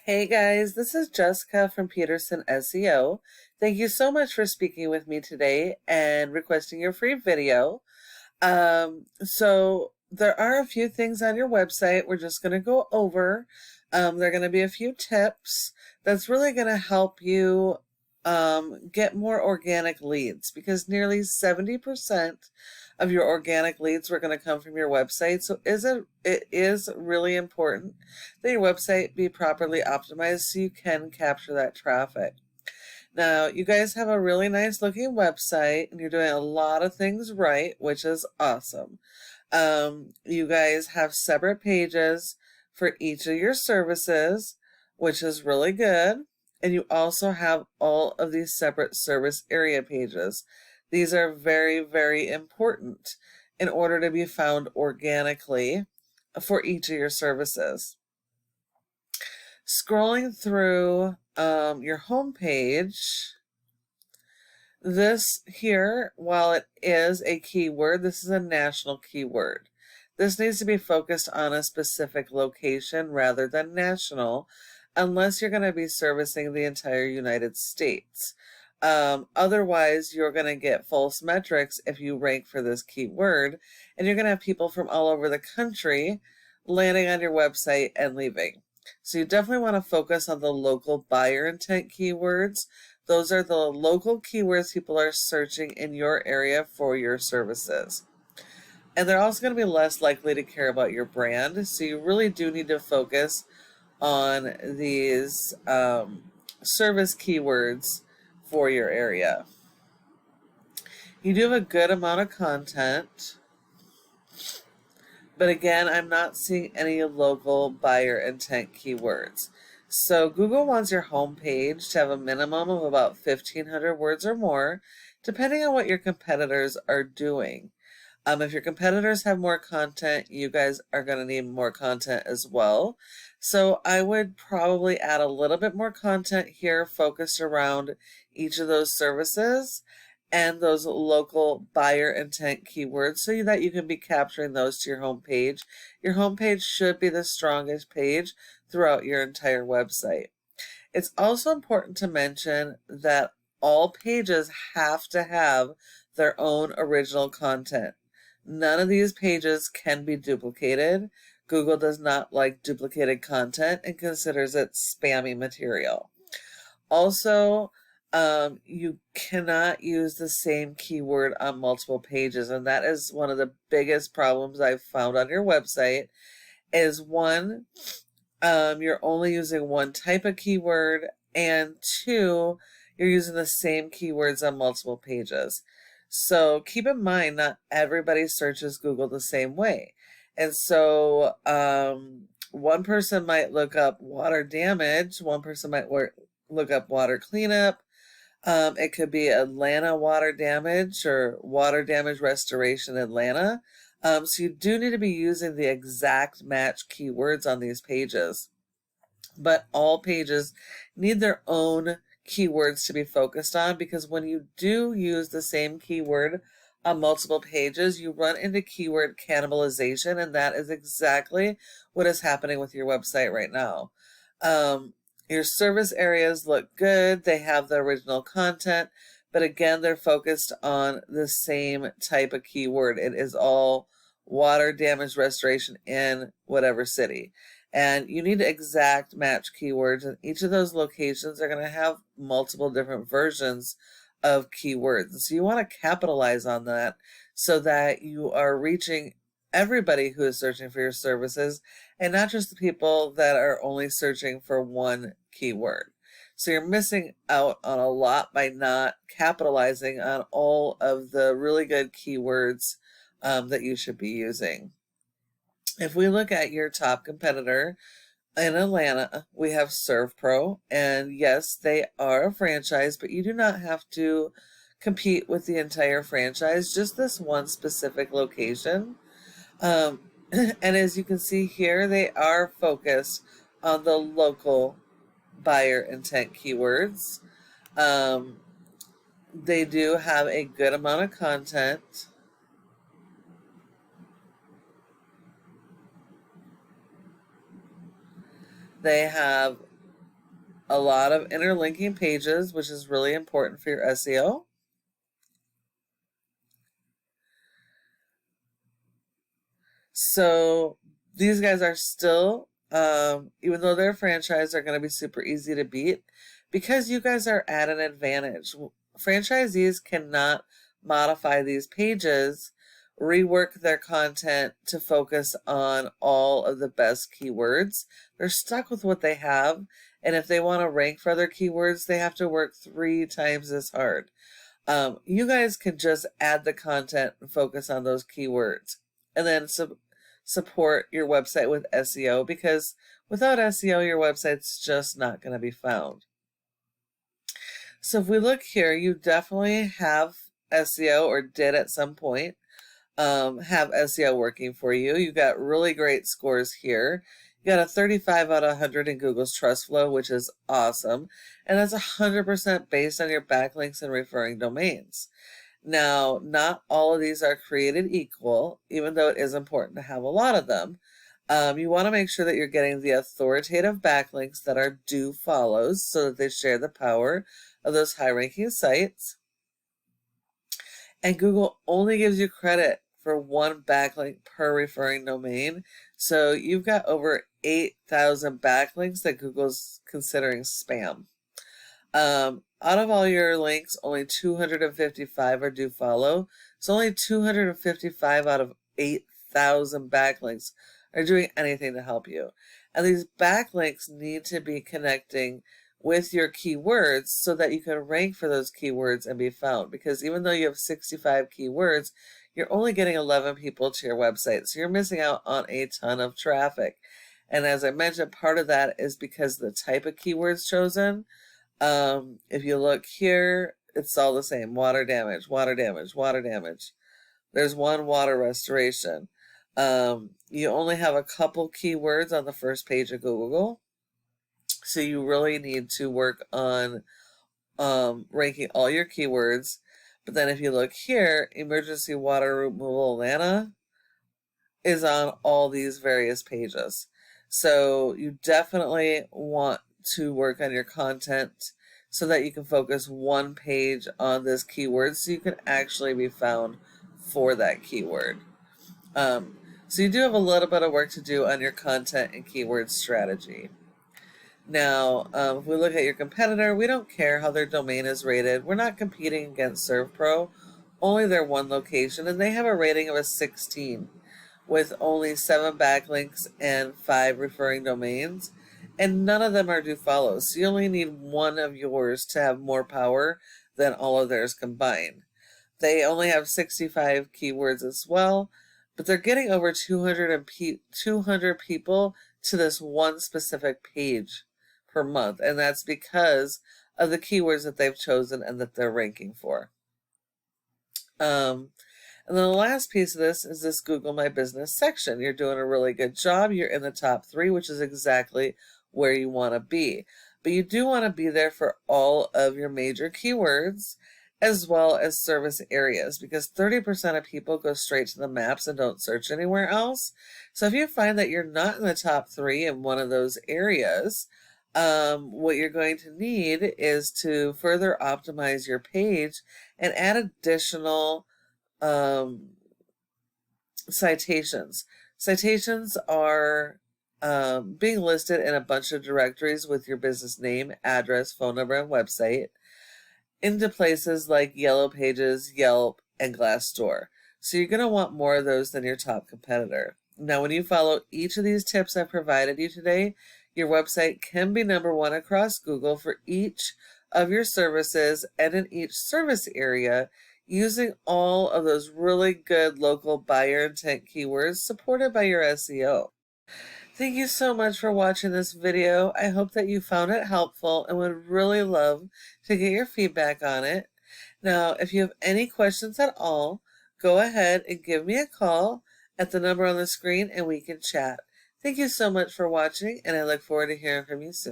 Hey guys, this is Jessica from Peterson SEO. Thank you so much for speaking with me today and requesting your free video. So there are a few things on your website we're just going to go over. There are going to be a few tips that's really going to help you get more organic leads, because nearly 70% of your organic leads were going to come from your website. So it is really important that your website be properly optimized so you can capture that traffic. Now, you guys have a really nice looking website and you're doing a lot of things right, which is awesome. You guys have separate pages for each of your services, which is really good. And you also have all of these separate service area pages. These are very, very important in order to be found organically for each of your services. Scrolling through your home page, this here, while it is a keyword, this is a national keyword. This needs to be focused on a specific location rather than national, unless you're going to be servicing the entire United States. Otherwise, you're going to get false metrics if you rank for this keyword, and you're going to have people from all over the country landing on your website and leaving. So you definitely want to focus on the local buyer intent keywords. Those are the local keywords people are searching in your area for your services. And they're also going to be less likely to care about your brand. So you really do need to focus on these service keywords for your area. You do have a good amount of content, but again, I'm not seeing any local buyer intent keywords. So Google wants your homepage to have a minimum of about 1,500 words or more, depending on what your competitors are doing. If your competitors have more content, you guys are going to need more content as well. So I would probably add a little bit more content here focused around each of those services and those local buyer intent keywords so that you can be capturing those to your homepage. Your homepage should be the strongest page throughout your entire website. It's also important to mention that all pages have to have their own original content. None of these pages can be duplicated. Google does not like duplicated content and considers it spammy material. Also, you cannot use the same keyword on multiple pages, and that is one of the biggest problems I've found on your website. Is one, you're only using one type of keyword, and two, you're using the same keywords on multiple pages. So keep in mind, not everybody searches Google the same way. And so one person might look up water damage, one person might look up water cleanup. It could be Atlanta water damage or water damage restoration Atlanta. So you do need to be using the exact match keywords on these pages. But all pages need their own keywords to be focused on, because when you do use the same keyword on multiple pages, you run into keyword cannibalization, and that is exactly what is happening with your website right now. Your service areas look good, they have the original content, but again, they're focused on the same type of keyword. It is all water damage restoration in whatever city. And you need exact match keywords, and each of those locations are going to have multiple different versions of keywords. So you want to capitalize on that so that you are reaching everybody who is searching for your services and not just the people that are only searching for one keyword. So you're missing out on a lot by not capitalizing on all of the really good keywords that you should be using. If we look at your top competitor in Atlanta, we have ServPro, and yes, they are a franchise, but you do not have to compete with the entire franchise, just this one specific location. And as you can see here, they are focused on the local buyer intent keywords. They do have a good amount of content. They have a lot of interlinking pages, which is really important for your SEO. So these guys are still, even though they're a franchise, they're going to be super easy to beat because you guys are at an advantage. Franchisees cannot modify these pages, rework their content to focus on all of the best keywords. They're stuck with what they have, and if they want to rank for other keywords, they have to work 3 times as hard. You guys can just add the content and focus on those keywords, and then support your website with SEO, because without SEO, your website's just not going to be found. So if we look here, you definitely have SEO, or did at some point have SEO working for you. You got really great scores here. You got a 35 out of 100 in Google's Trust Flow, which is awesome. And that's 100% based on your backlinks and referring domains. Now, not all of these are created equal, even though it is important to have a lot of them. You want to make sure that you're getting the authoritative backlinks that are do follows so that they share the power of those high-ranking sites. And Google only gives you credit for 1 backlink per referring domain. So you've got over 8,000 backlinks that Google's considering spam. Out of all your links, only 255 are do follow. So only 255 out of 8,000 backlinks are doing anything to help you. And these backlinks need to be connecting with your keywords so that you can rank for those keywords and be found. Because even though you have 65 keywords, you're only getting 11 people to your website. So you're missing out on a ton of traffic. And as I mentioned, part of that is because the type of keywords chosen. If you look here, it's all the same. Water damage, water damage, water damage. There's one water restoration. You only have a couple keywords on the first page of Google. So you really need to work on ranking all your keywords. But then if you look here, emergency water removal Atlanta is on all these various pages. So you definitely want to work on your content so that you can focus 1 page on this keyword so you can actually be found for that keyword. So you do have a little bit of work to do on your content and keyword strategy. Now, if we look at your competitor, we don't care how their domain is rated. We're not competing against ServPro, only their one location, and they have a rating of a 16 with only 7 backlinks and 5 referring domains, and none of them are do follows. So you only need 1 of yours to have more power than all of theirs combined. They only have 65 keywords as well, but they're getting over 200 people to this one specific page per month, and that's because of the keywords that they've chosen and that they're ranking for. And then the last piece of this is this Google My Business section. You're doing a really good job. You're in the top 3, which is exactly where you want to be. But you do want to be there for all of your major keywords as well as service areas, because 30% of people go straight to the maps and don't search anywhere else. So if you find that you're not in the top 3 in one of those areas, what you're going to need is to further optimize your page and add additional citations. Citations are being listed in a bunch of directories with your business name, address, phone number, and website into places like Yellow Pages, Yelp, and Glassdoor. So you're going to want more of those than your top competitor. Now, when you follow each of these tips I provided you today, your website can be number 1 across Google for each of your services and in each service area, using all of those really good local buyer intent keywords supported by your SEO. Thank you so much for watching this video. I hope that you found it helpful and would really love to get your feedback on it. Now, if you have any questions at all, go ahead and give me a call at the number on the screen and we can chat. Thank you so much for watching, and I look forward to hearing from you soon.